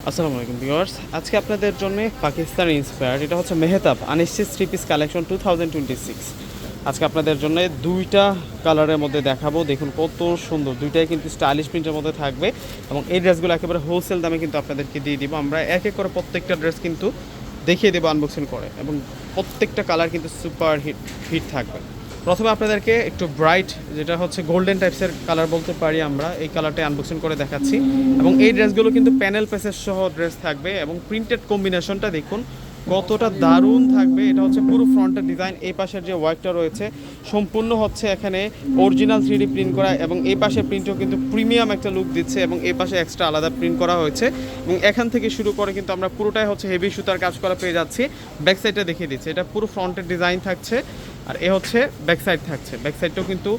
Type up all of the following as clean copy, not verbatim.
আসসালামু আলাইকুম ভিউয়ার্স, আজকে আপনাদের জন্য পাকিস্তান ইন্সপায়ার্ড, এটা হচ্ছে মেহতাব আনিশ্চিত থ্রি পিস কালেকশন 2026। আজকে আপনাদের জন্য দুইটা কালারের মধ্যে দেখাবো। দেখুন কত সুন্দর, দুইটাই কিন্তু স্টাইলিশ প্রিন্টের মধ্যে থাকবে এবং এই ড্রেসগুলো একেবারে হোলসেল দামে কিন্তু আপনাদেরকে দিয়ে দিব। আমরা এক এক করে প্রত্যেকটা ড্রেস কিন্তু দেখিয়ে দেবো আনবক্সিং করে, এবং প্রত্যেকটা কালার কিন্তু সুপার হিট থাকবে। প্রথমে আপনাদেরকে একটু ব্রাইট, যেটা হচ্ছে গোল্ডেন টাইপসের কালার বলতে পারি আমরা, এই কালারটা আনবক্সিং করে দেখাচ্ছি। এবং এই ড্রেসগুলো কিন্তু প্যানেল পেসের সহ ড্রেস থাকবে এবং প্রিন্টেড কম্বিনেশনটা দেখুন কতটা দারুণ থাকবে। এটা হচ্ছে পুরো ফ্রন্টের ডিজাইন, এই পাশের যে ওয়ার্কটা রয়েছে সম্পূর্ণ হচ্ছে এখানে অরিজিনাল 3D প্রিন্ট করা, এবং এই পাশের প্রিন্টও কিন্তু প্রিমিয়াম একটা লুক দিচ্ছে, এবং এই পাশে এক্সট্রা আলাদা প্রিন্ট করা হয়েছে। এবং এখান থেকে শুরু করে কিন্তু আমরা পুরোটাই হচ্ছে হেভি সুতার কাজ করা পেয়ে যাচ্ছি। ব্যাক সাইডটা দেখিয়ে দিচ্ছি, এটা পুরো ফ্রন্টের ডিজাইন থাকছে, আর এ হচ্ছে ব্যাক সাইড থাকছে। ব্যাক সাইডটাও কিন্তু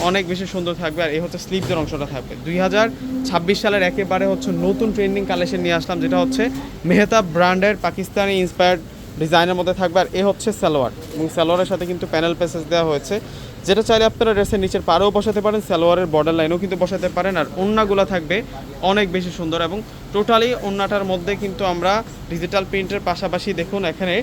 অনেক বেশি সুন্দর থাকবে, আর এ হচ্ছে স্লিভদের অংশটা থাকবে। 2026 সালের একেবারে হচ্ছে নতুন ট্রেন্ডিং কালেকশন নিয়ে আসলাম, যেটা হচ্ছে মেহতাব ব্র্যান্ডের পাকিস্তানি ইন্সপায়ার্ড ডিজাইনের মধ্যে থাকবে। আর এ হচ্ছে সালোয়ার, এবং সালোয়ারের সাথে কিন্তু প্যানেল পেসেস দেওয়া হয়েছে, যেটা চাইলে আপনারা ড্রেসের নিচের পাড়েও বসাতে পারেন, সালোয়ারের বর্ডার লাইনেও কিন্তু বসাতে পারেন। আর ওড়নাগুলো থাকবে অনেক বেশি সুন্দর, এবং টোটালি ওড়নাটার মধ্যে কিন্তু আমরা ডিজিটাল প্রিন্টের পাশাপাশি দেখুন এখানে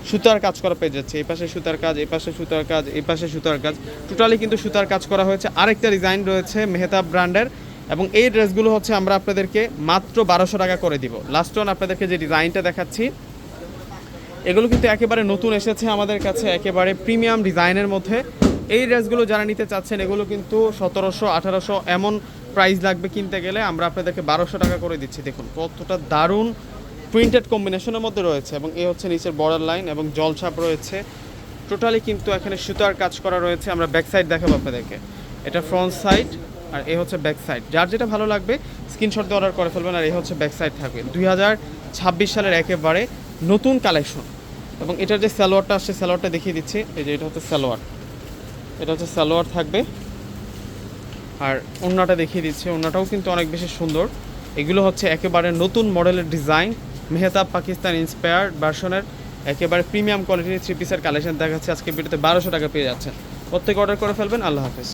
সুতার কাজ করা পেয়ে যাচ্ছে। এই পাশে সুতার কাজ, এই পাশে সুতার কাজ, এই পাশে সুতার কাজ, টোটালি কিন্তু সুতার কাজ করা হয়েছে। আরেকটা ডিজাইন রয়েছে মেহতাব ব্র্যান্ডের, এবং এই ড্রেসগুলো হচ্ছে আমরা আপনাদেরকে মাত্র 1200 টাকা করে দিব। লাস্ট ওয়ান আপনাদেরকে যে ডিজাইনটা দেখাচ্ছি, এগুলো কিন্তু একেবারে নতুন এসেছে আমাদের কাছে, একেবারে প্রিমিয়াম ডিজাইনের মধ্যে। এই ড্রেসগুলো যারা নিতে চাচ্ছেন, এগুলো কিন্তু 1700 1800 এমন প্রাইস লাগবে কিনতে গেলে, আমরা আপনাদেরকে 1200 টাকা করে দিচ্ছি। দেখুন কতটা দারুণ প্রিন্টেড কম্বিনেশনের মধ্যে রয়েছে, এবং এই হচ্ছে নিচের বর্ডার লাইন এবং জলছাপ রয়েছে। টোটালি কিন্তু এখানে সুতার কাজ করা রয়েছে। আমরা ব্যাক সাইড দেখাবো আপনাদেরকে, এটা ফ্রন্ট সাইড আর এই হচ্ছে ব্যাক সাইড। যার যেটা ভালো লাগবে স্ক্রিনশট দিয়ে অর্ডার করে ফেলবেন। আর এই হচ্ছে ব্যাক সাইড থাকবে। 2026 সালের একেবারে নতুন কালেকশন। এবং এটার যে সালোয়ারটা আসছে, সালোয়ারটা দেখিয়ে দিচ্ছি, এই যে এটা হচ্ছে সালোয়ার, এটা হচ্ছে সালোয়ার থাকবে। আর ওড়নাটা দেখিয়ে দিচ্ছি, ওড়নাটাও কিন্তু অনেক বেশি সুন্দর। এগুলো হচ্ছে একেবারে নতুন মডেলের ডিজাইন, মেহতাব পাকিস্তান ইন্সপায়ার্ড ভার্সনের একেবারে প্রিমিয়াম কোয়ালিটির থ্রি পিসের কালেকশন দেখাচ্ছে আজকে ভিডিওতে। 1200 টাকা পেয়ে যাচ্ছেন। প্রত্যেকে অর্ডার করে ফেলবেন। আল্লাহ হাফেজ।